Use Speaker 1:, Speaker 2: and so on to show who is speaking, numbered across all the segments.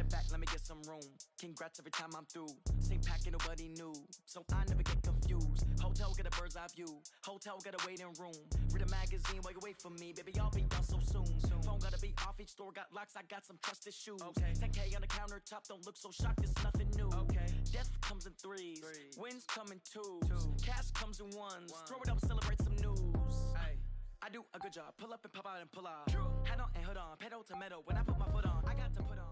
Speaker 1: Step back, let me get some room. Congrats every time I'm through. Same pack and nobody knew, so I never get confused. Hotel get a bird's eye view. Hotel got a waiting room. Read a magazine while you wait for me. Baby, I'll be done so soon. Phone gotta be off, each store got locks. I got some trusted shoes. 10K on the countertop, don't look so shocked, it's nothing new. Death comes in threes. Wins come in twos. Cash comes in ones. Throw it up, celebrate some news. I do a good job. Pull up and pop out and pull out. Head on and hood on. Pedal to metal. When I put my foot on, I got to put on.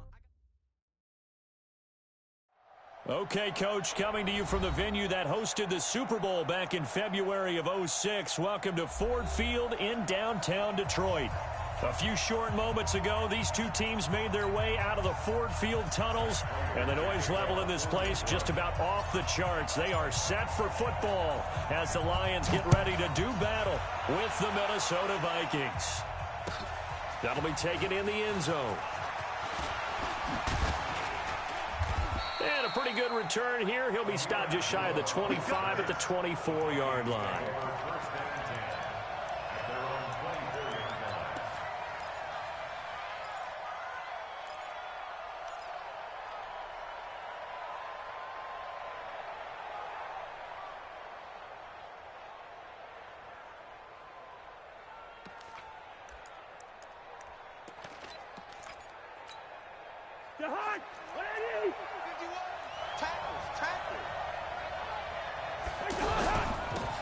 Speaker 2: Okay, Coach, coming to you from the venue that hosted the Super Bowl back in February of '06. Welcome to Ford Field in downtown Detroit. A few short moments ago, these two teams made their way out of the Ford Field tunnels, and the noise level in this place just about off the charts. They are set for football as the Lions get ready to do battle with the Minnesota Vikings. That'll be taken in the end zone. And a pretty good return here. He'll be stopped just shy of the 25 at the 24-yard line.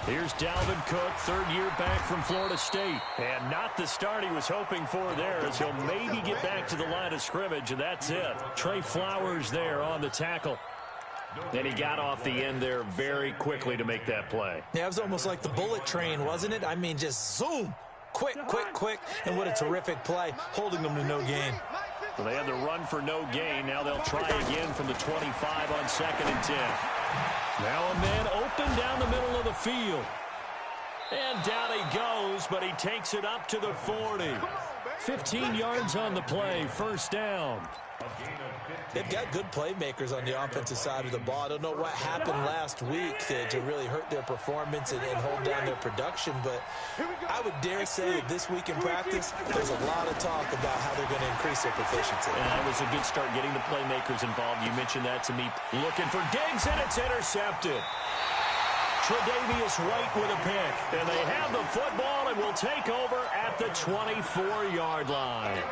Speaker 2: Here's Dalvin Cook, third year back from Florida State. And not the start he was hoping for there, as he'll maybe get back to the line of scrimmage, and that's it. Trey Flowers there on the tackle. And he got off the end there very quickly to make that play.
Speaker 3: Yeah, it was almost like the bullet train, wasn't it? I mean, just zoom. Quick, quick, quick. And what a terrific play, holding them to no gain.
Speaker 2: Well, they had the run for no gain. Now they'll try again from the 25 on 2nd and 10. Now a man open down the middle of the field. And down he goes, but he takes it up to the 40. 15 yards on the play, first down.
Speaker 3: They've got good playmakers on the offensive side of the ball. I don't know what happened last week to really hurt their performance and hold down their production, but I would dare say that this week in practice, there's a lot of talk about how they're going to increase their proficiency.
Speaker 2: And that was a good start getting the playmakers involved. You mentioned that to me. Looking for Diggs, and it's intercepted. Tre'Davious White with a pick. And they have the football and will take over at the 24-yard line.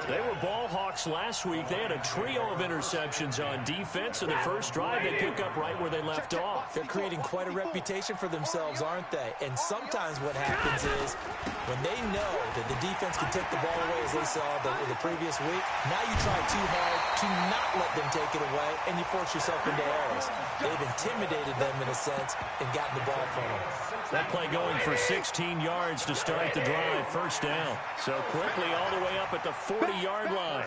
Speaker 2: They were ball hawks last week. They had a trio of interceptions on defense. In the first drive, they pick up right where they left off.
Speaker 3: They're creating quite a reputation for themselves, aren't they? And sometimes what happens is when they know that the defense can take the ball away, as they saw the previous week, now you try too hard to not let them take it away, and you force yourself into errors. They've intimidated them in a sense and gotten the ball from them.
Speaker 2: That play going for 16 yards to start the drive, first down. So quickly all the way up at the 40-yard line.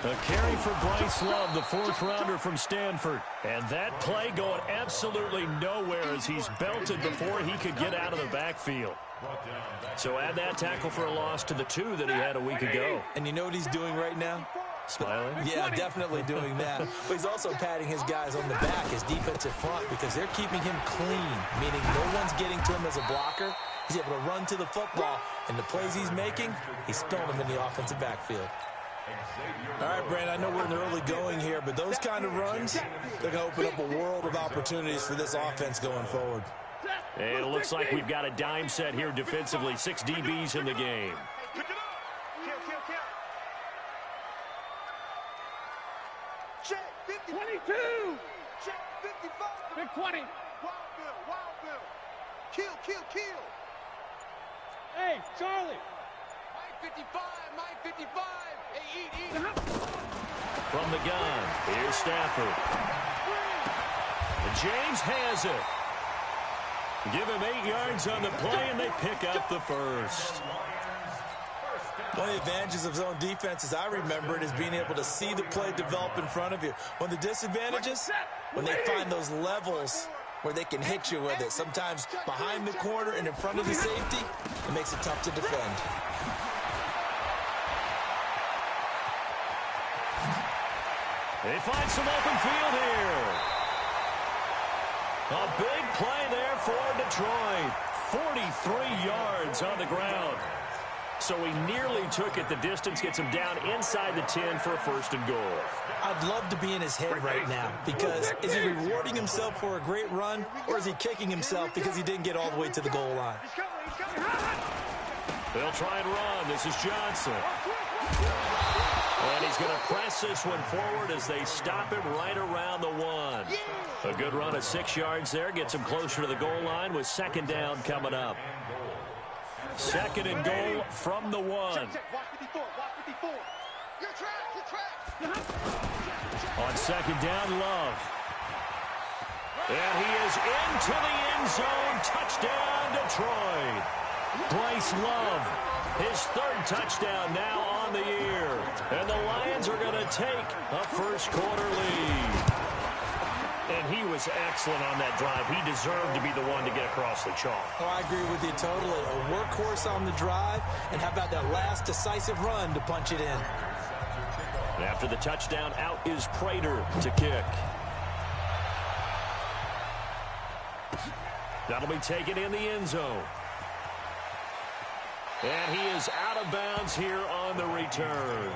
Speaker 2: A carry for Bryce Love, the fourth-rounder from Stanford. And that play going absolutely nowhere as he's belted before he could get out of the backfield. So add that tackle for a loss to the 2 that he had a week ago.
Speaker 3: And you know what he's doing right now?
Speaker 2: Smiling?
Speaker 3: Yeah, definitely doing that. But he's also patting his guys on the back, his defensive front, because they're keeping him clean, meaning no one's getting to him as a blocker. He's able to run to the football, and the plays he's making, he's throwing them in the offensive backfield. All right, Brandon, I know we're in the early going here, but those kind of runs, they're going to open up a world of opportunities for this offense going forward.
Speaker 2: And it looks like we've got a dime set here defensively. 6 DBs in the game.
Speaker 4: Check 52. Check 55.
Speaker 5: Big 20.
Speaker 4: Wild Bill. Kill.
Speaker 5: Hey, Charlie.
Speaker 4: Mike 55. Hey, eat.
Speaker 2: From the gun, here's Stafford. James has it. Give him 8 yards on the play, and they pick up the first.
Speaker 3: One of the advantages of zone defense, as I remember it, is being able to see the play develop in front of you. One of the disadvantages, when they find those levels where they can hit you with it, sometimes behind the corner and in front of the safety, it makes it tough to defend.
Speaker 2: They find some open field here. A big play there for Detroit. 43 yards on the ground. So he nearly took it the distance, gets him down inside the 10 for a 1st and goal.
Speaker 3: I'd love to be in his head right now because is he rewarding himself for a great run or is he kicking himself because he didn't get all the way to the goal line?
Speaker 2: They'll try and run. This is Johnson. And he's going to press this one forward as they stop him right around the 1. A good run of 6 yards there. Gets him closer to the goal line with 2nd down coming up. 2nd and goal from the 1. On 2nd down, Love. And he is into the end zone. Touchdown, Detroit. Bryce Love, his 3rd touchdown now on the year. And the Lions are going to take a first-quarter lead. And he was excellent on that drive. He deserved to be the one to get across the chalk.
Speaker 3: Oh, I agree with you totally. A workhorse on the drive. And how about that last decisive run to punch it in?
Speaker 2: After the touchdown, out is Prater to kick. That'll be taken in the end zone. And he is out of bounds here on the return.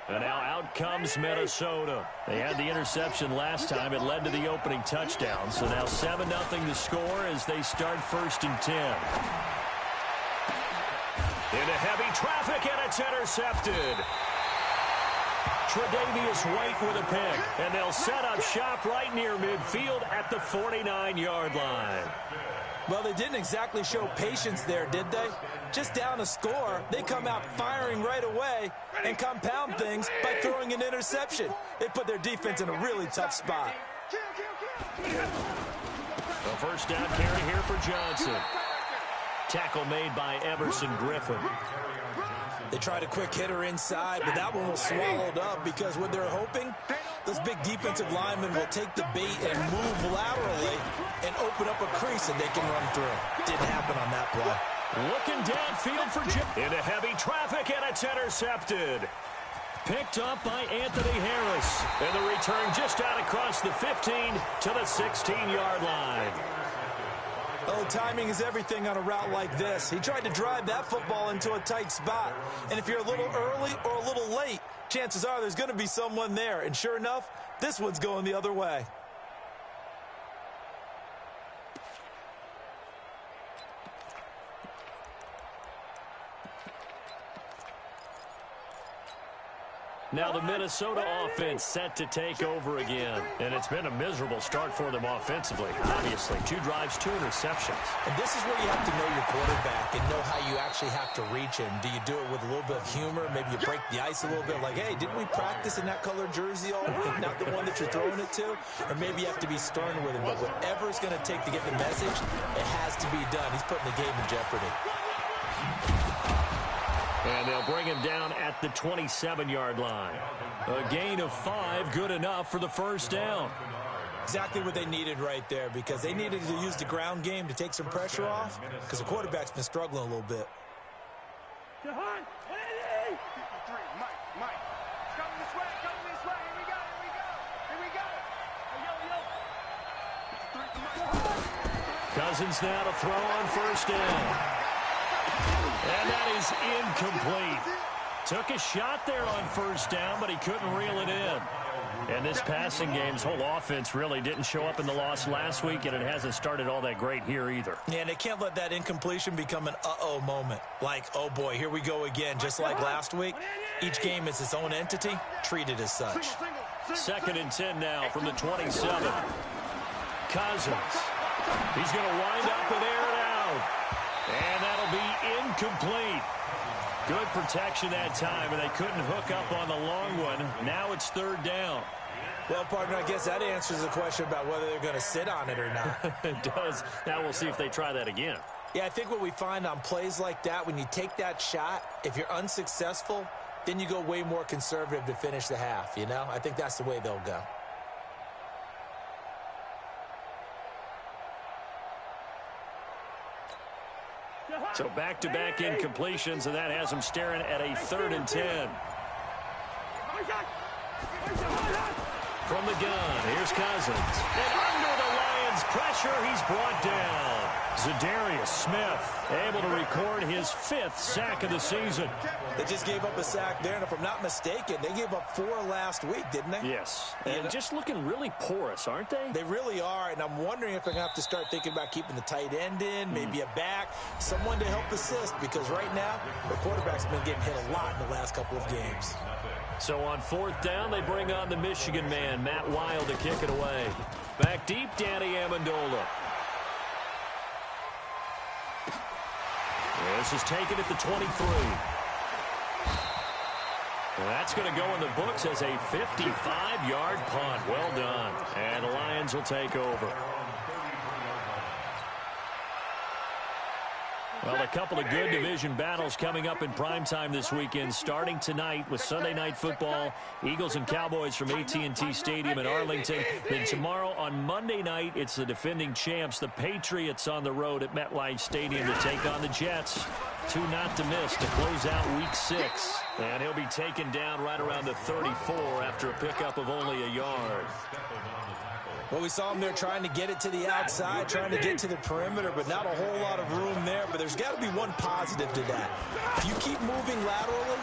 Speaker 2: And now out comes Minnesota. They had the interception last time. It led to the opening touchdown. So now 7-0 to score as they start 1st and 10. Into heavy traffic, and it's intercepted. Tre'Davious White with a pick. And they'll set up shop right near midfield at the 49-yard line.
Speaker 3: Well, they didn't exactly show patience there, did they? Just down a score, they come out firing right away and compound things by throwing an interception. They put their defense in a really tough spot.
Speaker 2: The 1st down carry here for Johnson. Tackle made by Everson Griffin.
Speaker 3: They tried a quick hitter inside, but that one was swallowed up because what they're hoping, those big defensive linemen will take the bait and move laterally and open up a crease and they can run through. Didn't happen on that play.
Speaker 2: Looking downfield for Jim. Into heavy traffic, and it's intercepted. Picked up by Anthony Harris. And the return just out across the 15 to the 16-yard line.
Speaker 3: Oh, timing is everything on a route like this. He tried to drive that football into a tight spot. And if you're a little early or a little late, chances are there's going to be someone there. And sure enough, this one's going the other way.
Speaker 2: Now the Minnesota offense set to take over again. And it's been a miserable start for them offensively. Obviously, 2 drives, 2 interceptions.
Speaker 3: And this is where you have to know your quarterback and know how you actually have to reach him. Do you do it with a little bit of humor? Maybe you break the ice a little bit like, hey, didn't we practice in that color jersey all week? Not the one that you're throwing it to? Or maybe you have to be stern with him. But whatever it's going to take to get the message, it has to be done. He's putting the game in jeopardy.
Speaker 2: And they'll bring him down at the 27-yard line. A gain of 5, good enough for the 1st down.
Speaker 3: Exactly what they needed right there because they needed to use the ground game to take some pressure off because the quarterback's been struggling a little bit.
Speaker 4: Mike. Coming this way. Here we go.
Speaker 2: Cousins now to throw on 1st down. And that is incomplete. Took a shot there on 1st down, but he couldn't reel it in. And this passing game's whole offense really didn't show up in the loss last week, and it hasn't started all that great here either.
Speaker 3: Yeah, and they can't let that incompletion become an uh-oh moment. Like, oh boy, here we go again. Just like last week, each game is its own entity, treated as such.
Speaker 2: 2nd and 10 now from the 27. Cousins. He's going to wind up and air it out. And that'll be incomplete. Good protection that time, and they couldn't hook up on the long one. Now it's 3rd down.
Speaker 3: Well, partner, I guess that answers the question about whether they're going to sit on it or not.
Speaker 2: It does. Now we'll see if they try that again.
Speaker 3: Yeah, I think what we find on plays like that, when you take that shot, if you're unsuccessful, then you go way more conservative to finish the half, you know? I think that's the way they'll go.
Speaker 2: So back-to-back incompletions, and that has them staring at a 3rd and 10. from the gun. Here's Cousins. And under the Lions' pressure, he's brought down. Zadarius Smith able to record his 5th sack of the season.
Speaker 3: They just gave up a sack there, and if I'm not mistaken, they gave up 4 last week, didn't they?
Speaker 2: Yes, and just looking really porous, aren't they?
Speaker 3: They really are, and I'm wondering if they're going to have to start thinking about keeping the tight end in, maybe a back, someone to help assist, because right now, the quarterback's been getting hit a lot in the last couple of games.
Speaker 2: So on 4th down, they bring on the Michigan man, Matt Wild, to kick it away. Back deep, Danny Amendola. This is taken at the 23. That's going to go in the books as a 55-yard punt. Well done. And the Lions will take over. Well, a couple of good division battles coming up in primetime this weekend, starting tonight with Sunday Night Football, Eagles and Cowboys from AT&T Stadium in Arlington. Then tomorrow on Monday night, it's the defending champs, the Patriots, on the road at MetLife Stadium to take on the Jets. 2 not to miss to close out Week 6. And he'll be taken down right around the 34 after a pickup of only a yard.
Speaker 3: Well, we saw him there trying to get it to the outside, trying to get to the perimeter, but not a whole lot of room there. But there's got to be one positive to that. If you keep moving laterally,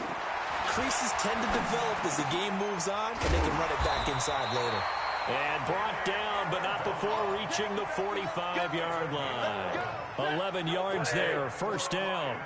Speaker 3: creases tend to develop as the game moves on, and they can run it back inside later.
Speaker 2: And brought down, but not before reaching the 45-yard line. 11 yards there, 1st down.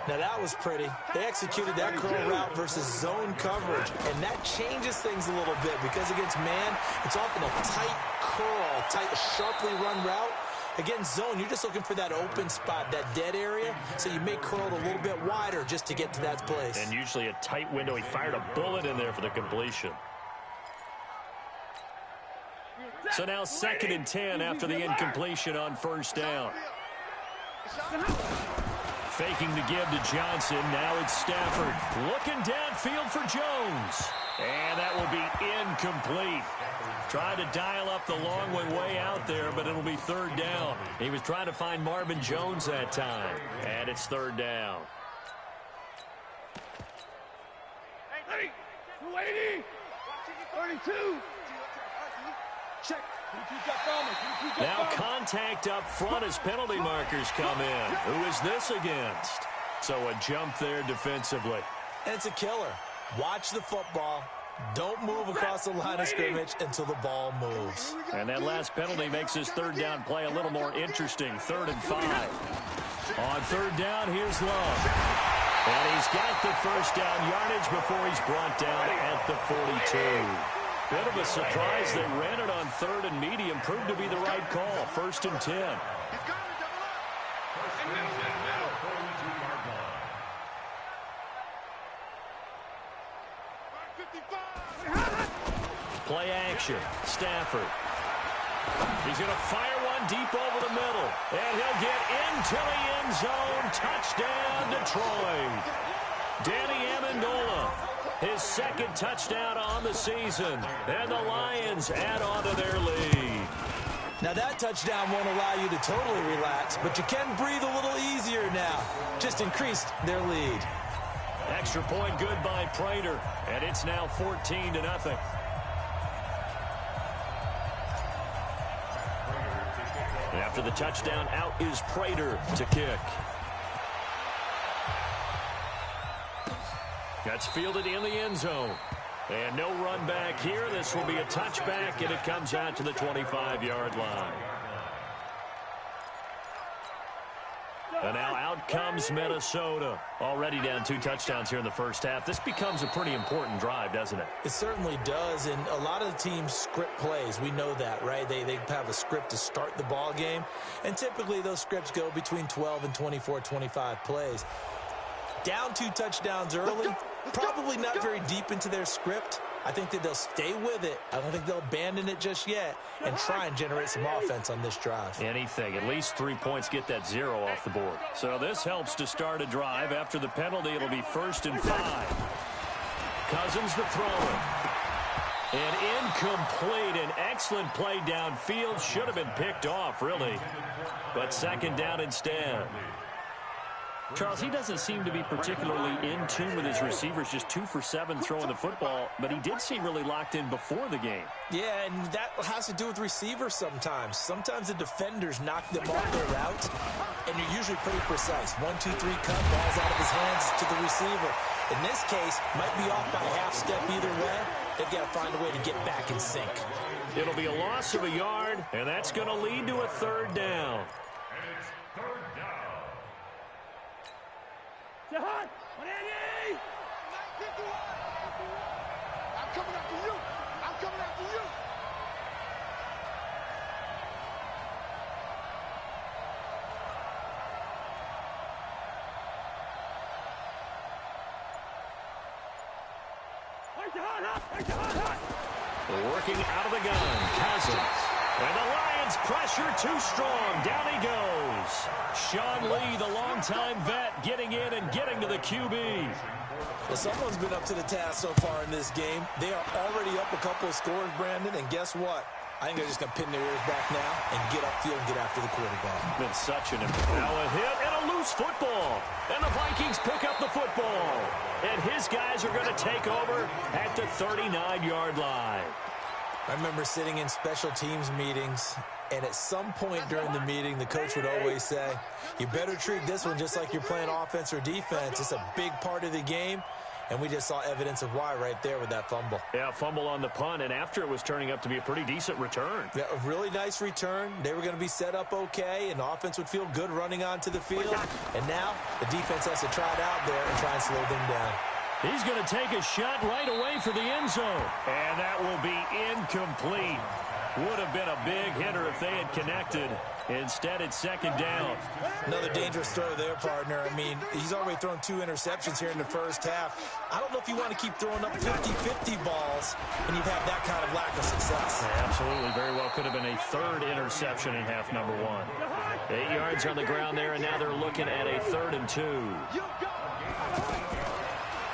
Speaker 3: Now, that was pretty. They executed that curl route versus zone coverage, and that changes things a little bit because against man, it's often a tight curl, tight, sharply run route. Against zone, you're just looking for that open spot, that dead area, so you may curl it a little bit wider just to get to that place.
Speaker 2: And usually a tight window. He fired a bullet in there for the completion. So now 2nd and 10 after the incompletion on 1st down. Faking the give to Johnson. Now it's Stafford. Looking downfield for Jones. And that will be incomplete. Tried to dial up the long one way out there, but it'll be 3rd down. He was trying to find Marvin Jones that time. And it's 3rd down.
Speaker 5: Hey, 280, 32. Check.
Speaker 2: Now contact up front as penalty markers come in. Who is this against? So a jump there defensively.
Speaker 3: And it's a killer. Watch the football. Don't move across the line of scrimmage until the ball moves.
Speaker 2: And that last penalty makes his 3rd down play a little more interesting. 3rd and 5. On 3rd down, here's Love. And he's got the 1st down yardage before he's brought down at the 42. Bit of a surprise. They ran it on 3rd and medium. Proved to be the right call. 1st and 10. Play action. Stafford. He's going to fire one deep over the middle. And he'll get into the end zone. Touchdown, Detroit. Danny Amendola. His 2nd touchdown on the season. And the Lions add on to their lead.
Speaker 3: Now that touchdown won't allow you to totally relax, but you can breathe a little easier now. Just increased their lead.
Speaker 2: Extra point good by Prater. And it's now 14-0. After the touchdown, out is Prater to kick. That's fielded in the end zone. And no run back here. This will be a touchback, and it comes out to the 25-yard line. And now out comes Minnesota. Already down 2 touchdowns here in the 1st half. This becomes a pretty important drive, doesn't it?
Speaker 3: It certainly does, and a lot of the teams script plays. We know that, right? They have a script to start the ball game, and typically those scripts go between 12 and 24, 25 plays. Down 2 touchdowns early, probably not very deep into their script. I think that they'll stay with it. I don't think they'll abandon it just yet and try and generate some offense on this drive.
Speaker 2: Anything. At least 3 points, get that 0 off the board. So this helps to start a drive. After the penalty, it'll be 1st and 5. Cousins the thrower. And incomplete. An excellent play downfield. Should have been picked off, really. But 2nd down instead. Charles, he doesn't seem to be particularly in tune with his receivers, just 2 for 7 throwing the football, but he did seem really locked in before the game.
Speaker 3: Yeah, and that has to do with receivers sometimes. Sometimes the defenders knock them off their route, and you're usually pretty precise. 1, 2, 3, cut, ball's out of his hands to the receiver. In this case, might be off by a half step either way. They've got to find a way to get back in sync.
Speaker 2: It'll be a loss of a yard, and that's going to lead to a 3rd down.
Speaker 4: Jahan, 180!
Speaker 5: I'm coming after you! I'm coming after you!
Speaker 2: Working out of the gun, Cousins. And the Lions pressure too strong. Down he goes. Sean Lee, the longtime vet, getting in and getting to the QB.
Speaker 3: Well, someone's been up to the task so far in this game. They are already up a couple of scores, Brandon, and guess what? I think they're just going to pin their ears back now and get upfield and get after the quarterback.
Speaker 2: Been such an now a hit and a loose football. And the Vikings pick up the football. And his guys are going to take over at the 39-yard line.
Speaker 3: I remember sitting in special teams meetings, and at some point during the meeting, the coach would always say, you better treat this one just like you're playing offense or defense. It's a big part of the game, and we just saw evidence of why right there with that fumble.
Speaker 2: Yeah, fumble on the punt, and after it was turning up to be a pretty decent return.
Speaker 3: Yeah, a really nice return. They were going to be set up okay, and the offense would feel good running onto the field. And now the defense has to try it out there and try and slow them down.
Speaker 2: He's going to take a shot right away for the end zone. And that will be incomplete. Would have been a big hitter if they had connected. Instead, it's 2nd down.
Speaker 3: Another dangerous throw there, partner. I mean, he's already thrown 2 interceptions here in the first half. I don't know if you want to keep throwing up 50-50 balls when you've had that kind of lack of success.
Speaker 2: Absolutely. Very well could have been a 3rd interception in half number 1. 8 yards on the ground there, and now they're looking at a 3rd and 2.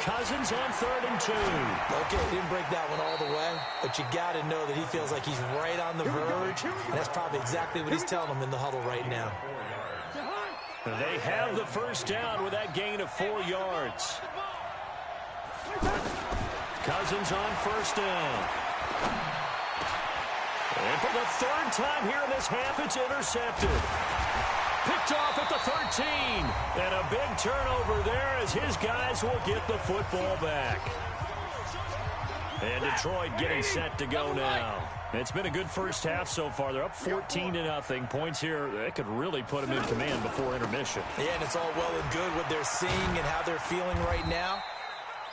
Speaker 2: Cousins on 3rd and 2.
Speaker 3: Okay, didn't break that one all the way, but you got to know that he feels like he's right on the verge, and that's probably exactly what he's telling them in the huddle right now.
Speaker 2: They have the 1st down with that gain of 4 yards. Cousins on 1st down. And for the 3rd time here in this half, it's intercepted. Picked off at the 13. And a big turnover there as his guys will get the football back. And Detroit getting set to go now. It's been a good first half so far. They're up 14-0. Points here, that could really put them in command before intermission.
Speaker 3: Yeah, and it's all well and good what they're seeing and how they're feeling right now.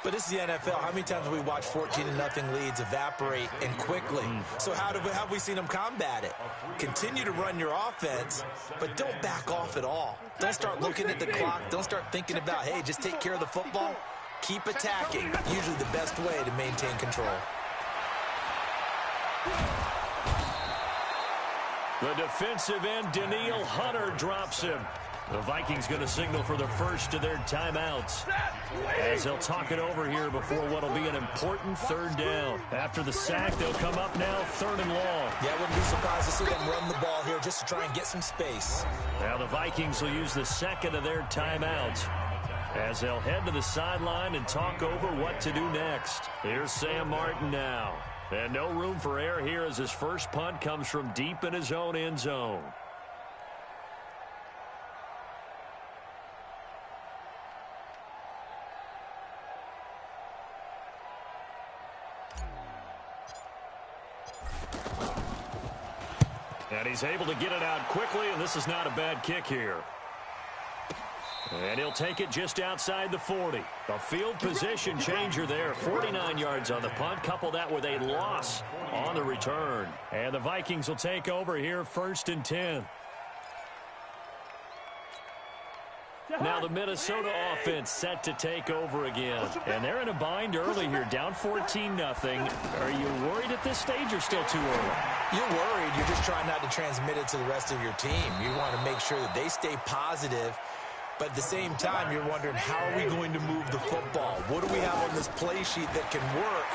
Speaker 3: But this is the NFL. How many times have we watched 14-0 leads evaporate and quickly? So how have we seen them combat it? Continue to run your offense, but don't back off at all. Don't start looking at the clock. Don't start thinking about, hey, just take care of the football. Keep attacking. Usually the best way to maintain control.
Speaker 2: The defensive end, Danielle Hunter, drops him. The Vikings going to signal for the first of their timeouts as they'll talk it over here before what will be an important 3rd down. After the sack, they'll come up now 3rd and long.
Speaker 3: Yeah, I wouldn't be surprised to see them run the ball here just to try and get some space.
Speaker 2: Now the Vikings will use the 2nd of their timeouts as they'll head to the sideline and talk over what to do next. Here's Sam Martin now. And no room for error here as his first punt comes from deep in his own end zone. And he's able to get it out quickly, and this is not a bad kick here. And he'll take it just outside the 40. A field position changer there. 49 yards on the punt. Couple that with a loss on the return. And the Vikings will take over here 1st and 10. Now the Minnesota offense set to take over again. And they're in a bind early here, down 14-0. Are you worried at this stage or still too early?
Speaker 3: You're worried. You're just trying not to transmit it to the rest of your team. You want to make sure that they stay positive. But at the same time, you're wondering, how are we going to move the football? What do we have on this play sheet that can work?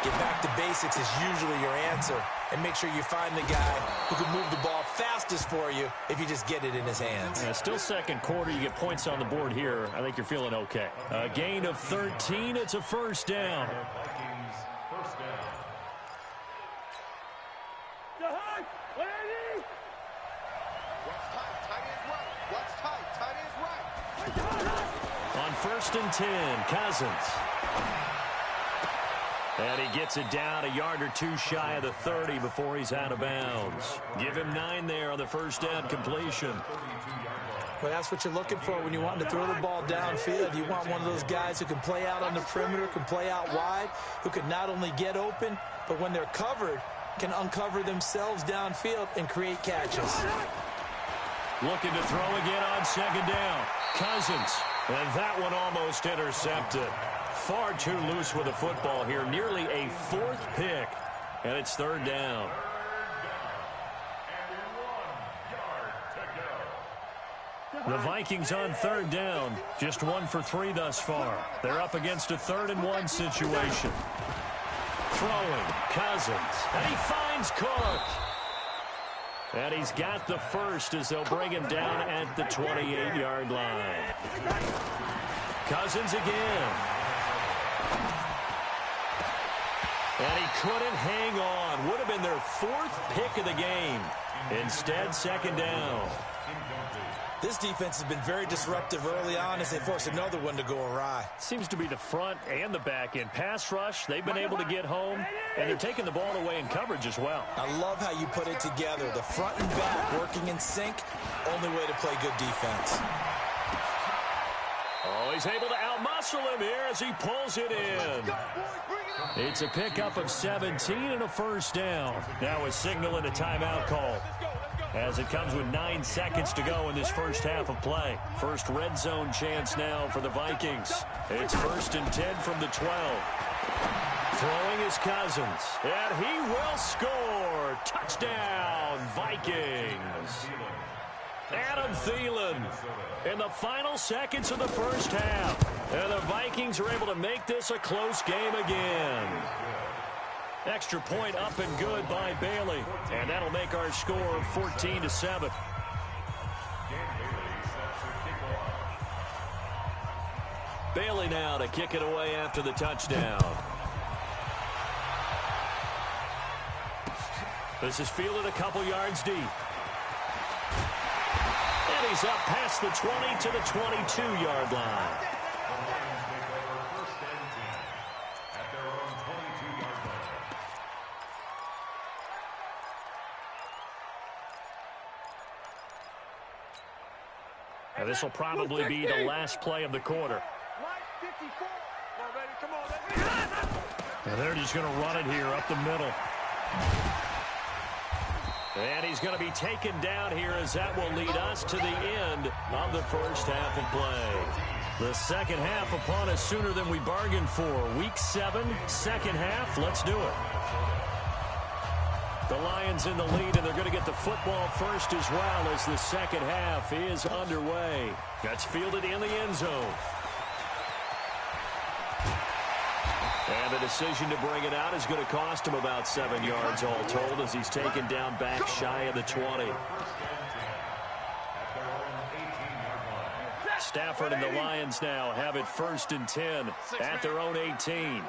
Speaker 3: Get back to basics is usually your answer. and make sure you find the guy who can move the ball fastest for you if you just get it in his hands.
Speaker 2: Still second quarter. You get points on the board here. I think you're feeling okay. A gain of 13. It's a first down. On 1st and 10, Cousins. And he gets it down a yard or two shy of the 30 before he's out of bounds. Give him 9 there on the first down completion.
Speaker 3: Well, that's what you're looking for when you want to throw the ball downfield. You want one of those guys who can play out on the perimeter, can play out wide, who can not only get open, but when they're covered, can uncover themselves downfield and create catches.
Speaker 2: Looking to throw again on second down. Cousins. And that one almost intercepted. Far too loose with the football here. Nearly a 4th pick. And it's 3rd down. The Vikings on 3rd down. Just 1 for 3 thus far. They're up against a 3rd and 1 situation. Throwing. Cousins. And he finds Cook. And he's got the first as they'll bring him down at the 28-yard line. Cousins again. And he couldn't hang on. Would have been their 4th pick of the game. Instead, 2nd down.
Speaker 3: This defense has been very disruptive early on as they force another one to go awry.
Speaker 2: Seems to be the front and the back end. Pass rush, they've been able to get home, and they're taking the ball away in coverage as well.
Speaker 3: I love how you put it together. The front and back working in sync, only way to play good defense.
Speaker 2: Oh, he's able to outmuscle him here as he pulls it in. It's a pickup of 17 and a first down. Now a signal and a timeout call, as it comes with 9 seconds to go in this first half of play. First red zone chance now for the Vikings. It's 1st and 10 from the 12. Throwing is Cousins, and he will score. Touchdown, Vikings. Adam Thielen in the final seconds of the first half. And the Vikings are able to make this a close game again. Extra point up and good by Bailey. And that'll make our score 14-7. Bailey now to kick it away after the touchdown. This is fielded a couple yards deep. And he's up past the 20 to the 22-yard line. And this will probably be the last play of the quarter. And they're just going to run it here up the middle. And he's going to be taken down here as that will lead us to the end of the first half of play. The second half upon us sooner than we bargained for. Week 7, second half. Let's do it. The Lions in the lead, and they're going to get the football first as well as the second half is underway. That's fielded in the end zone. And the decision to bring it out is going to cost him about 7 yards all told as he's taken down back shy of the 20. Stafford and the Lions now have it 1st and 10 at their own 18.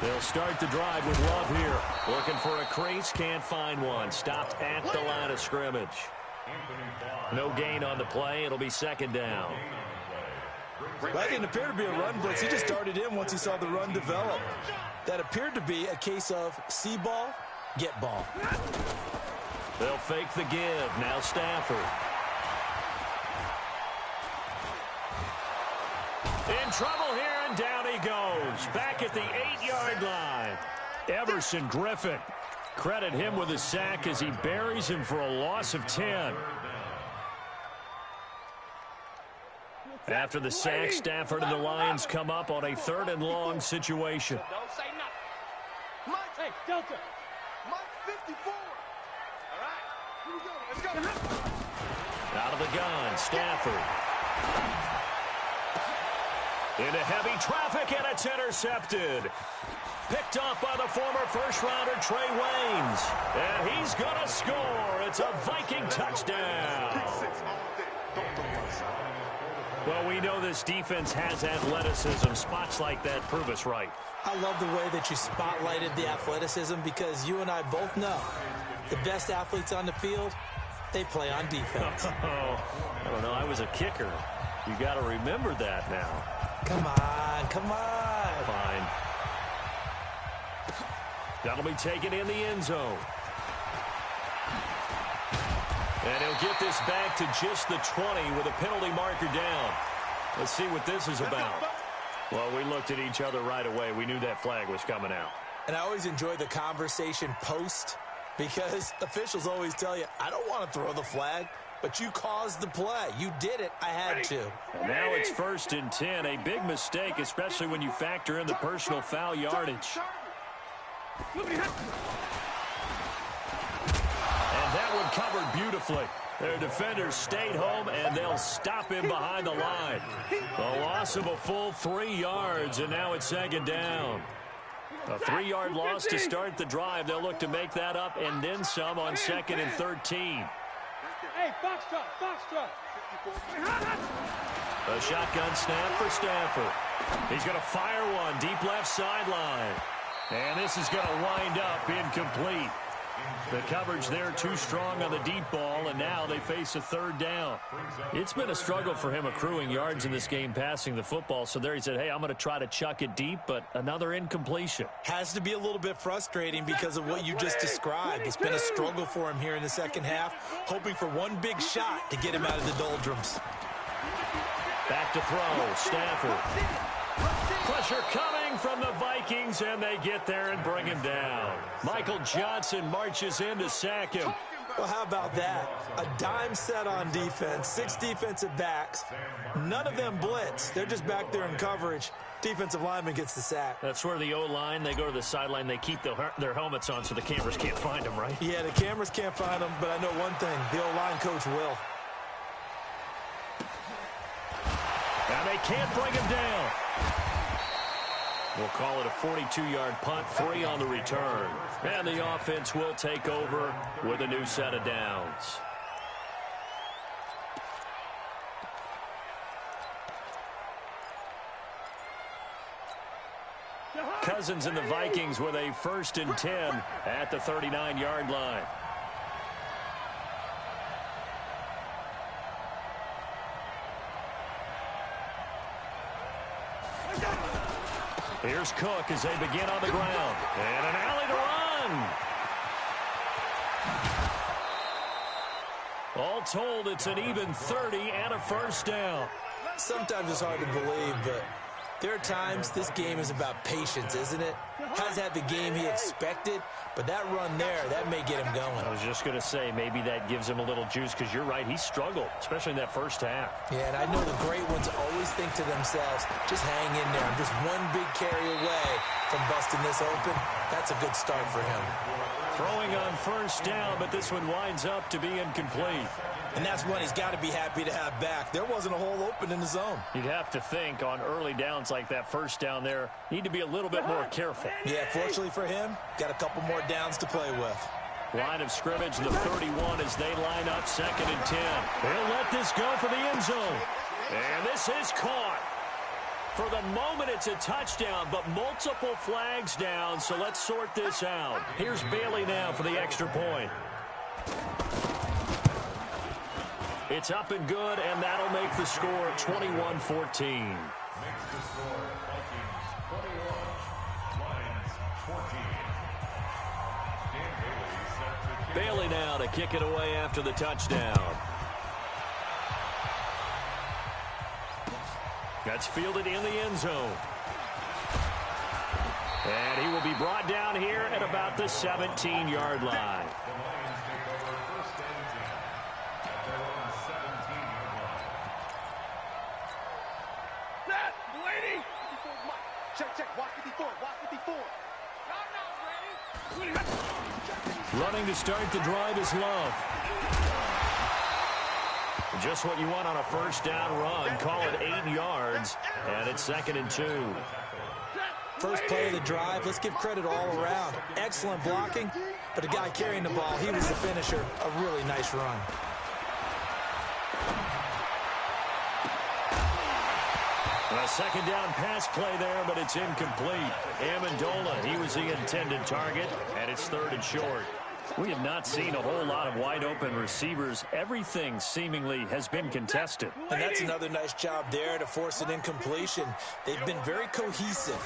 Speaker 2: They'll start the drive with Love here. Looking for a crease, can't find one. Stopped at the line of scrimmage. No gain on the play. It'll be 2nd down.
Speaker 3: That didn't appear to be a run blitz. He just started in once he saw the run develop. That appeared to be a case of see ball, get ball.
Speaker 2: They'll fake the give. Now Stafford. In trouble here, and down he goes. Back at the 8-yard line. Everson Griffin. Credit him with a sack as he buries him for a loss of 10. After the sack, Stafford and the Lions come up on a 3rd and long situation.
Speaker 5: Don't say nothing. Mike, hey, Delta. Mike 54. All right, here we go. Let's go.
Speaker 2: Out of the gun, Stafford. Into heavy traffic, and it's intercepted. Picked off by the former first-rounder Trey Waynes. And he's going to score. It's a Viking touchdown. Well, we know this defense has athleticism. Spots like that prove us right.
Speaker 3: I love the way that you spotlighted the athleticism because you and I both know the best athletes on the field, they play on defense.
Speaker 2: I don't know. I was a kicker. You got to remember that now.
Speaker 3: Come on, come on.
Speaker 2: Fine. That'll be taken in the end zone. And he'll get this back to just the 20 with a penalty marker down. Let's see what this is about. Well, we looked at each other right away. We knew that flag was coming out.
Speaker 3: And I always enjoy the conversation post because officials always tell you, I don't want to throw the flag, but you caused the play. You did it. I had to.
Speaker 2: And now it's 1st and 10. A big mistake, especially when you factor in the personal foul yardage. And that one covered beautifully. Their defenders stayed home, and they'll stop him behind the line. A loss of a full 3 yards, and now it's 2nd down. A 3-yard loss to start the drive. They'll look to make that up and then some on 2nd and 13.
Speaker 4: Hey, foxtrot, foxtrot.
Speaker 2: A shotgun snap for Stafford. He's going to fire one deep left sideline. And this is going to wind up incomplete. The coverage there too strong on the deep ball, and now they face a 3rd down. It's been a struggle for him accruing yards in this game passing the football. So there he said, hey, I'm going to try to chuck it deep, but another incompletion.
Speaker 3: Has to be a little bit frustrating because of what you just described. It's been a struggle for him here in the second half, hoping for one big shot to get him out of the doldrums.
Speaker 2: Back to throw, Stafford. Pressure coming from the Vikings, and they get there and bring him down. Michael Johnson marches in to sack him.
Speaker 3: Well, how about that? A dime set on defense, 6 defensive backs. None of them blitz. They're just back there in coverage. Defensive lineman gets the sack.
Speaker 2: That's where the O-line, they go to the sideline, they keep their helmets on so the cameras can't find them, right?
Speaker 3: Yeah, the cameras can't find them, but I know one thing. The O-line coach will.
Speaker 2: And they can't bring him down. We'll call it a 42-yard punt, 3 on the return. And the offense will take over with a new set of downs. Cousins and the Vikings with a 1st and 10 at the 39-yard line. Here's Cook as they begin on the ground. And an alley to run. All told, it's an even 30 and a 1st down.
Speaker 3: Sometimes it's hard to believe, but there are times this game is about patience, isn't it? Has had the game he expected, but that run there, that may get him going.
Speaker 2: I was just going to say, maybe that gives him a little juice because you're right, he struggled, especially in that first half.
Speaker 3: Yeah, and I know the great ones always think to themselves, just hang in there. I'm just one big carry away from busting this open. That's a good start for him.
Speaker 2: Throwing on 1st down, but this one winds up to be incomplete.
Speaker 3: And that's one he's got to be happy to have back. There wasn't a hole open in the zone.
Speaker 2: You'd have to think on early downs like that 1st down there, need to be a little bit more careful.
Speaker 3: Yeah, fortunately for him, got a couple more downs to play with.
Speaker 2: Line of scrimmage, the 31 as they line up 2nd and 10. They'll let this go for the end zone. And this is caught. For the moment, it's a touchdown, but multiple flags down, so let's sort this out. Here's Bailey now for the extra point. It's up and good, and that'll make the score 21-14. Bailey now to kick it away after the touchdown. That's fielded in the end zone. And he will be brought down here at about the 17-yard line.
Speaker 5: Check, walk 54, walk 54.
Speaker 2: Running to start the drive is Love. Just what you want on a first down run. Call it 8 yards, and it's 2nd and 2.
Speaker 3: First play of the drive, let's give credit all around. Excellent blocking, but the guy carrying the ball, he was the finisher. A really nice run.
Speaker 2: A second down pass play there, but it's incomplete. Amendola, he was the intended target, and it's 3rd and short. We have not seen a whole lot of wide-open receivers. Everything seemingly has been contested.
Speaker 3: And that's another nice job there to force an incompletion. They've been very cohesive,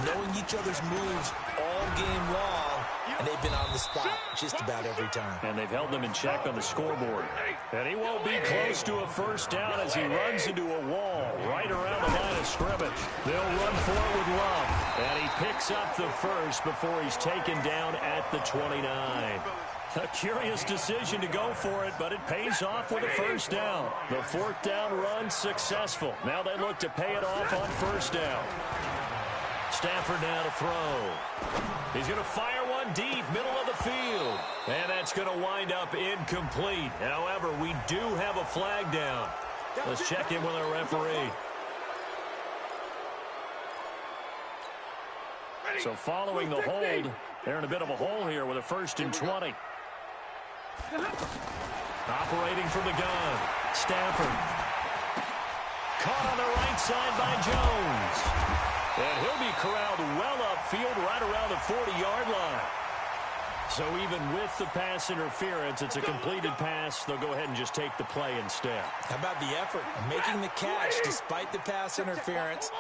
Speaker 3: knowing each other's moves all game long, and they've been on the spot just about every time.
Speaker 2: And they've held them in check on the scoreboard. And he won't be close to a first down as he runs into a wall right around the line of scrimmage. They'll run for it with Love. And he picks up the first before he's taken down at the 29. A curious decision to go for it, but it pays off with a first down. The 4th down run successful. Now they look to pay it off on first down. Stafford now to throw. He's going to fire one deep, middle of the field. And that's going to wind up incomplete. However, we do have a flag down. Let's check in with our referee. So following the hold, they're in a bit of a hole here with a 1st and 20. Operating from the gun, Stafford. Caught on the right side by Jones. And he'll be corralled well upfield right around the 40-yard line. So even with the pass interference, it's a completed pass. They'll go ahead and just take the play instead. How about the effort? Making the catch despite the pass interference.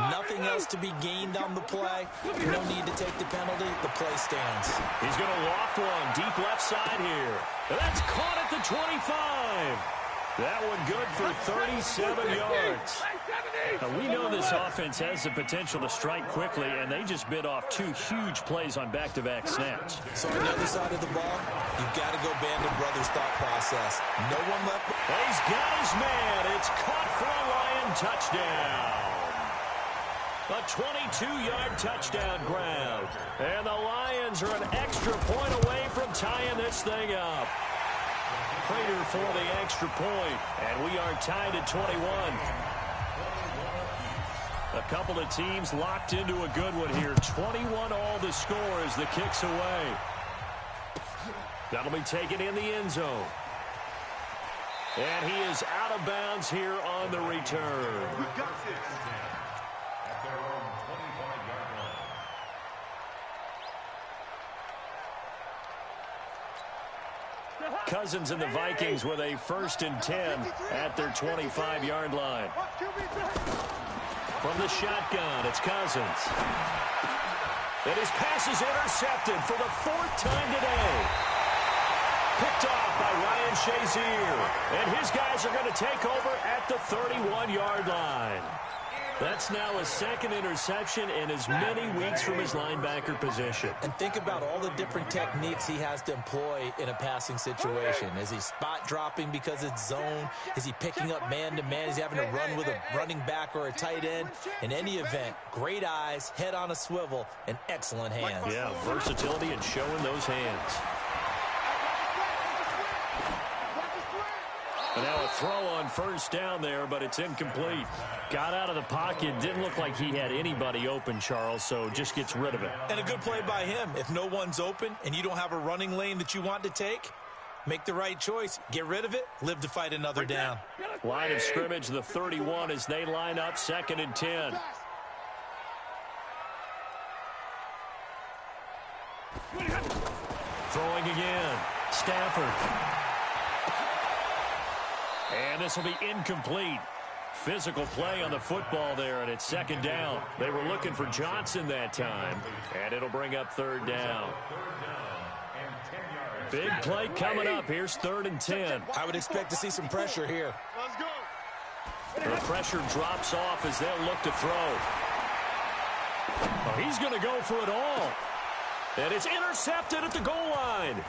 Speaker 2: Nothing else to be gained on the play. No need to take the penalty. The play stands. He's going to loft one deep left side here. That's caught at the 25. That one good for 37 yards. Now, we know this offense has the potential to strike quickly, and they just bit off 2 huge plays on back-to-back snaps. So on the other side of the ball, you've got to go Bandit Brothers' thought process. No one left. He's got his man. It's caught for a Lion touchdown. A 22-yard touchdown grab. And the Lions are an extra point away from tying this thing up. Prater for the extra point, and we are tied at 21. A couple of teams locked into a good one here. 21 all the score as the kick's away. That'll be taken in the end zone. And he is out of bounds here on the return. Cousins and the Vikings with a 1st and 10 at their 25-yard line. From the shotgun, it's Cousins. And his pass is intercepted for the 4th time today. Picked off by Ryan Shazier. And his guys are going to take over at the 31-yard line. That's now a 2nd interception in as many weeks from his linebacker position. And think about all the different techniques he has to employ in a passing situation. Is he spot dropping because it's zone? Is he picking up man-to-man? Is he having to run with a running back or a tight end? In any event, great eyes, head on a swivel, and excellent hands. Yeah, versatility and showing those hands. And now a throw on first down there, but it's incomplete. Got out of the pocket. Didn't look like he had anybody open, Charles, so just gets rid of it. And a good play by him. If no one's open and you don't have a running lane that you want to take, make the right choice. Get rid of it. Live to fight another down. Line of scrimmage, the 31 as they line up 2nd and 10. Throwing again. Stafford. And this will be incomplete. Physical play on the football there, and it's 2nd down. They were looking for Johnson that time, and it'll bring up 3rd down. Big play coming up. Here's 3rd and 10. I would expect to see some pressure here.
Speaker 5: Let's go.
Speaker 2: The pressure drops off as they'll look to throw. Oh, he's going to go for it all. And it's intercepted at the goal line.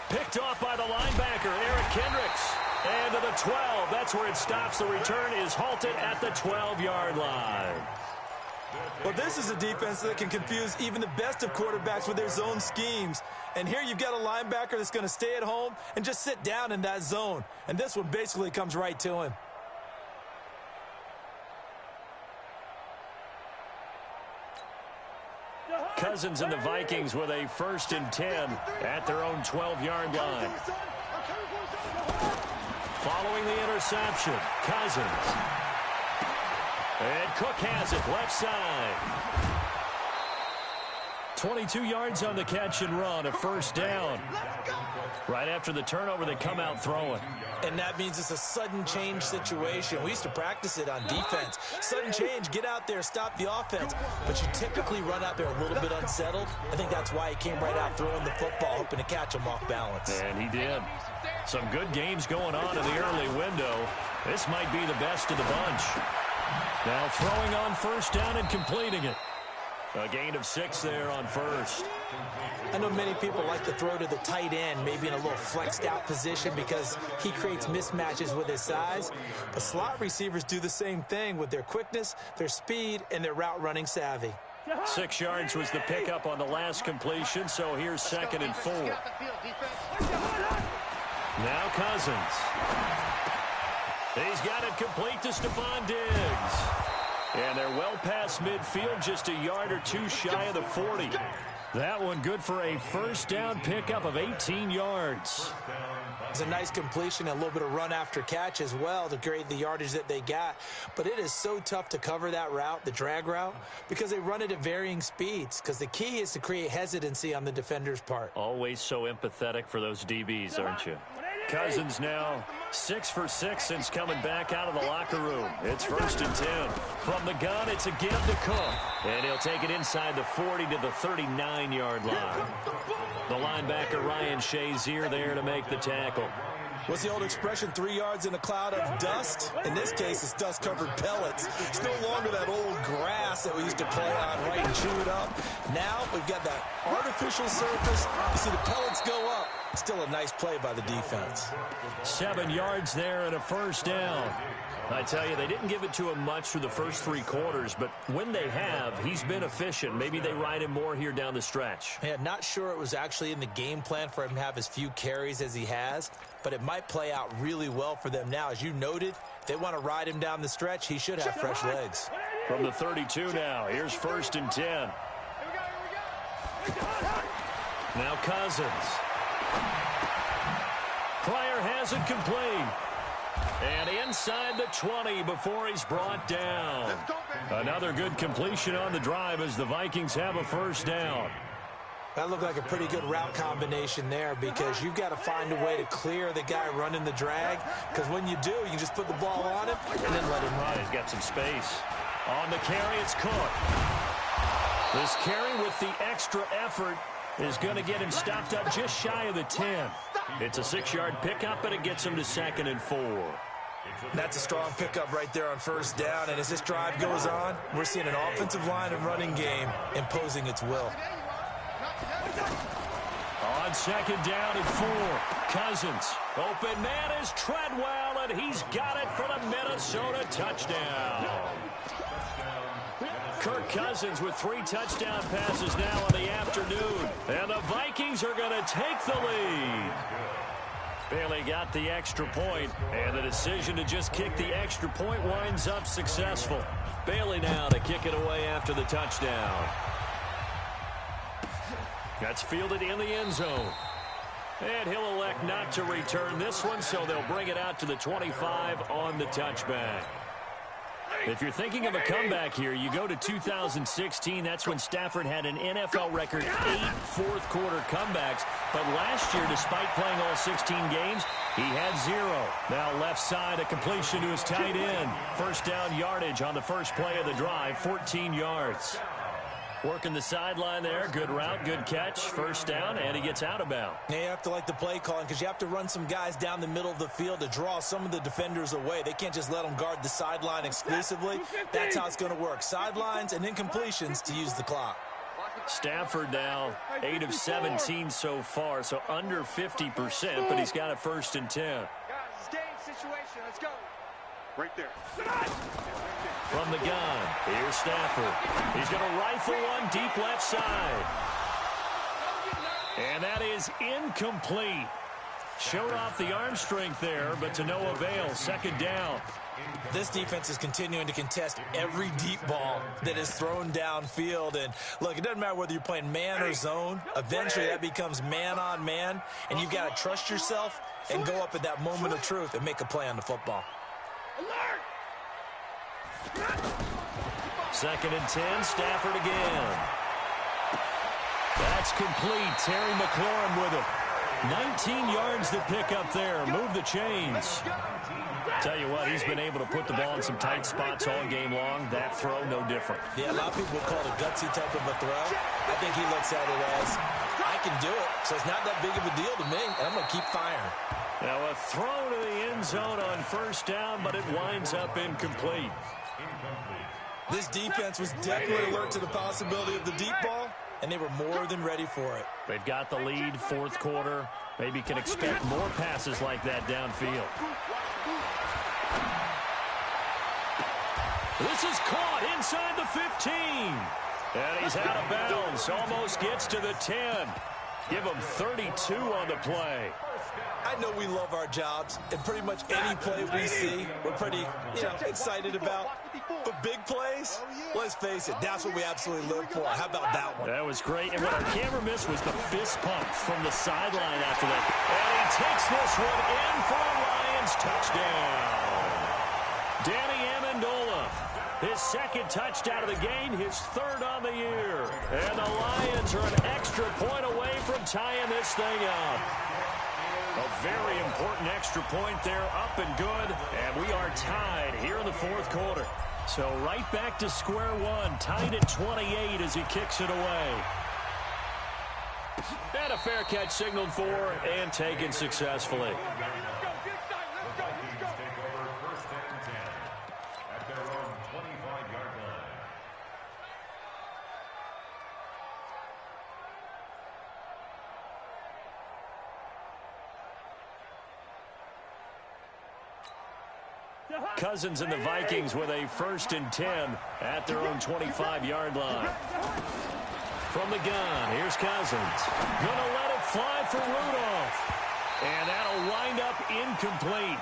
Speaker 2: Picked off by the linebacker, Eric Kendricks. And to the 12, that's where it stops. The return is halted at the 12-yard line.
Speaker 3: Well, this is a defense that can confuse even the best of quarterbacks with their zone schemes. And here you've got a linebacker that's going to stay at home and just sit down in that zone. And this one basically comes right to him.
Speaker 2: Cousins and the Vikings with a 1st and 10 at their own 12-yard line. Following the interception, Cousins. And Cook has it left side. 22 yards on the catch and run, a 1st down. Right after the turnover, they come out throwing.
Speaker 3: And that means it's a sudden change situation. We used to practice it on defense. Sudden change, get out there, stop the offense. But you typically run out there a little bit unsettled. I think that's why he came right out throwing the football, hoping to catch him off balance.
Speaker 2: And he did. Some good games going on in the early window. This might be the best of the bunch. Now throwing on 1st down and completing it. A gain of 6 there on 1st.
Speaker 3: I know many people like to throw to the tight end, maybe in a little flexed out position because he creates mismatches with his size. But slot receivers do the same thing with their quickness, their speed, and their route running savvy.
Speaker 2: 6 yards was the pickup on the last completion, so here's 2nd and 4. Now Cousins. He's got it complete to Stephon Diggs. And they're well past midfield, just a yard or two shy of the 40. That one good for a 1st down pickup of 18 yards.
Speaker 3: It's a nice completion, and a little bit of run after catch as well to create the yardage that they got. But it is so tough to cover that route, the drag route, because they run it at varying speeds. Because the key is to create hesitancy on the defender's part.
Speaker 2: Always so empathetic for those DBs, aren't you? Cousins now 6 for 6 since coming back out of the locker room. It's 1st and 10. From the gun, it's a give to Cook. And he'll take it inside the 40 to the 39-yard line. The linebacker, Ryan Shazier, there to make the tackle.
Speaker 3: What's the old expression, 3 yards in a cloud of dust? In this case, it's dust-covered pellets. It's no longer that old grass that we used to play on, right, and chew it up. Now we've got that artificial surface. You see the pellets go up. Still a nice play by the defense.
Speaker 2: 7 yards there and a 1st down. I tell you, they didn't give it to him much through the first 3 quarters, but when they have, he's been efficient. Maybe they ride him more here down the stretch.
Speaker 3: Yeah, not sure it was actually in the game plan for him to have as few carries as he has, but it might play out really well for them now. As you noted, they want to ride him down the stretch. He should have fresh legs.
Speaker 2: From the 32 now, here's 1st and 10. Now Cousins. Pryor has it complete. And inside the 20 before he's brought down. Another good completion on the drive as the Vikings have a 1st down.
Speaker 3: That looked like a pretty good route combination there because you've got to find a way to clear the guy running the drag, because when you do, you can just put the ball on him and then let him run.
Speaker 2: He's got some space. On the carry, it's Cook. This carry with the extra effort is going to get him stopped up just shy of the 10. It's a 6-yard pickup, and it gets him to 2nd and 4.
Speaker 3: That's a strong pickup right there on 1st down, and as this drive goes on, we're seeing an offensive line and running game imposing its will.
Speaker 2: On 2nd down and 4, Cousins. Open man is Treadwell, and he's got it for the Minnesota touchdown. Kirk Cousins with 3 touchdown passes now in the afternoon. And the Vikings are going to take the lead. Bailey got the extra point, and the decision to just kick the extra point winds up successful. Bailey now to kick it away after the touchdown. That's fielded in the end zone. And he'll elect not to return this one, so they'll bring it out to the 25 on the touchback. If you're thinking of a comeback here, you go to 2016. That's when Stafford had an NFL record 8 fourth-quarter comebacks. But last year, despite playing all 16 games, he had 0. Now left side, a completion to his tight end. 1st down yardage on the first play of the drive, 14 yards. Working the sideline there. Good route, good catch. 1st down, and he gets out of bounds.
Speaker 3: Yeah, you have to like the play calling because you have to run some guys down the middle of the field to draw some of the defenders away. They can't just let them guard the sideline exclusively. That's how it's going to work. Sidelines and incompletions to use the clock.
Speaker 2: Stafford now 8 of 17 so far, so under 50%, but he's got a 1st and 10.
Speaker 5: Guys, it's game situation. Let's go. Right there.
Speaker 2: From the gun, here's Stafford. He's going to rifle one deep left side. And that is incomplete. Showed off the arm strength there, but to no avail. Second down.
Speaker 3: This defense is continuing to contest every deep ball that is thrown downfield. And, look, it doesn't matter whether you're playing man or zone. Eventually, that becomes man-on-man, and you've got to trust yourself and go up at that moment of truth and make a play on the football.
Speaker 2: Second and 10, Stafford again. That's complete. Terry McLaurin with it. 19 yards to pick up there. Move the chains. Tell you what, he's been able to put the ball in some tight spots all game long. That throw, no different.
Speaker 3: Yeah, a lot of people call it a gutsy type of a throw. I think he looks at it as, I can do it, so it's not that big of a deal to me, and I'm going to keep firing.
Speaker 2: Now a throw to the end zone on first down, but it winds up incomplete.
Speaker 3: This defense was definitely alert to the possibility of the deep ball, and they were more than ready for it.
Speaker 2: They've got the lead, fourth quarter. Maybe can expect more passes like that downfield. This is caught inside the 15. And he's out of bounds. Almost gets to the 10. Give him 32 on the play.
Speaker 3: I know we love our jobs, and pretty much any play we see, we're pretty, excited about. But big plays, let's face it, that's what we absolutely live for. How about that one?
Speaker 2: That was great. And what our camera missed was the fist pump from the sideline after that. And he takes this one in for a Lions touchdown. Danny Amendola, his second touchdown of the game, his third on the year. And the Lions are an extra point away from tying this thing up. A very important extra point there, up and good. And we are tied here in the fourth quarter. So right back to square one, tied at 28 as he kicks it away. And a fair catch signaled for and taken successfully. Cousins and the Vikings with a 1st and 10 at their own 25-yard line. From the gun, here's Cousins. Gonna let it fly for Rudolph. And that'll wind up incomplete.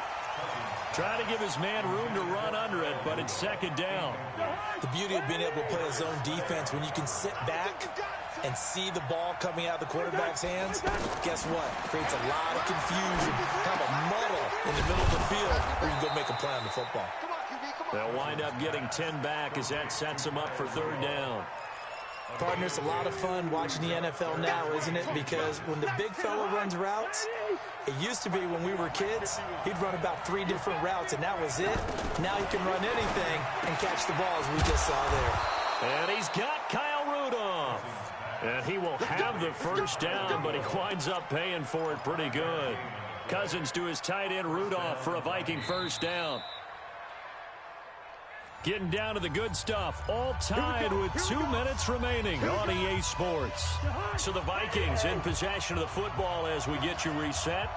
Speaker 2: Trying to give his man room to run under it, but it's second down.
Speaker 3: The beauty of being able to play a zone defense when you can sit back and see the ball coming out of the quarterback's hands, guess what? Creates a lot of confusion, kind of a muddle in the middle of the field where you can go make a play on the football.
Speaker 2: They'll wind up getting 10 back as that sets them up for third down.
Speaker 3: Partner, it's a lot of fun watching the NFL now, isn't it? Because when the big fella runs routes, it used to be when we were kids, he'd run about 3 different routes, and that was it. Now he can run anything and catch the ball, as we just saw there.
Speaker 2: And he's got Kyle Rudolph. And he will have the first down, but he winds up paying for it pretty good. Cousins to his tight end Rudolph for a Viking first down. Getting down to the good stuff. All tied with 2 minutes remaining on EA Sports. So the Vikings in possession of the football as we get you reset.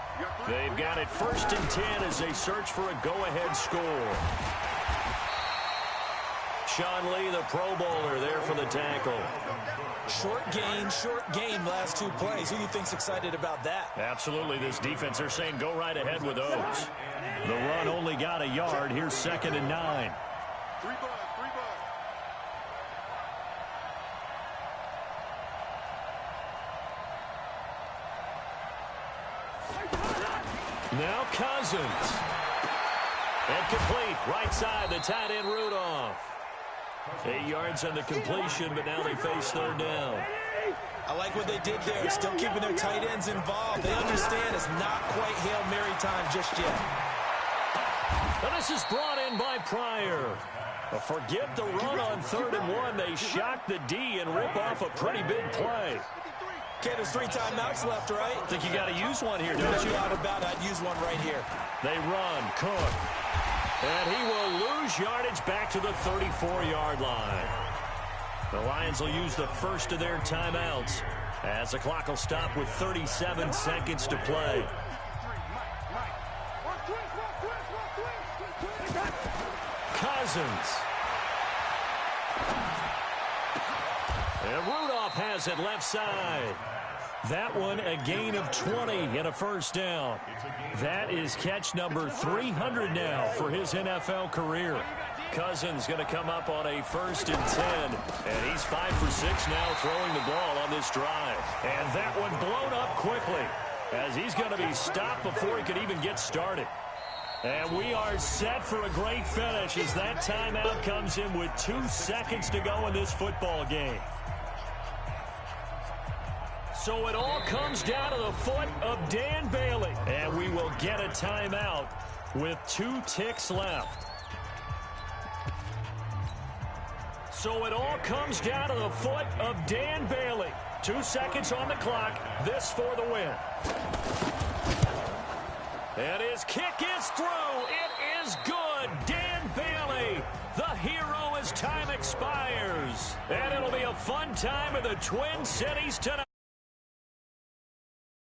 Speaker 2: They've got it 1st and 10 as they search for a go-ahead score. Sean Lee, the Pro Bowler, there for the tackle.
Speaker 3: Short game, last 2 plays. Who do you think's excited about that?
Speaker 2: Absolutely. This defense, they're saying go right ahead with those. The run only got a yard. Here's 2nd and 9.
Speaker 5: 3 bucks.
Speaker 2: Now Cousins. And complete. Right side, the tight end Rudolph. 8 yards on the completion, but now they face third down.
Speaker 3: I like what they did there, still keeping their tight ends involved. They understand it's not quite Hail Mary time just yet.
Speaker 2: Now this is brought in by Pryor. Forget the run on 3rd and 1. They shock the D and rip off a pretty big play.
Speaker 3: Okay, there's 3 timeouts left, right?
Speaker 2: I think you got to use one here, don't you?
Speaker 3: No doubt about it. I'd use one right here.
Speaker 2: They run. Cook. And he will lose yardage back to the 34-yard line. The Lions will use the first of their timeouts as the clock will stop with 37 seconds to play. Cousins. And Rudolph has it left side. That one a gain of 20 and a first down. That is catch number 300 now for his NFL career. Cousins going to come up on a 1st and 10. And he's 5 for 6 now throwing the ball on this drive. And that one blown up quickly as he's going to be stopped before he could even get started. And we are set for a great finish as that timeout comes in with 2 seconds to go in this football game. So it all comes down to the foot of Dan Bailey. And we will get a timeout with 2 ticks left. So it all comes down to the foot of Dan Bailey. 2 seconds on the clock. This for the win. And his kick is through. It is good. Dan Bailey, the hero as time expires. And it'll be a fun time in the Twin Cities tonight.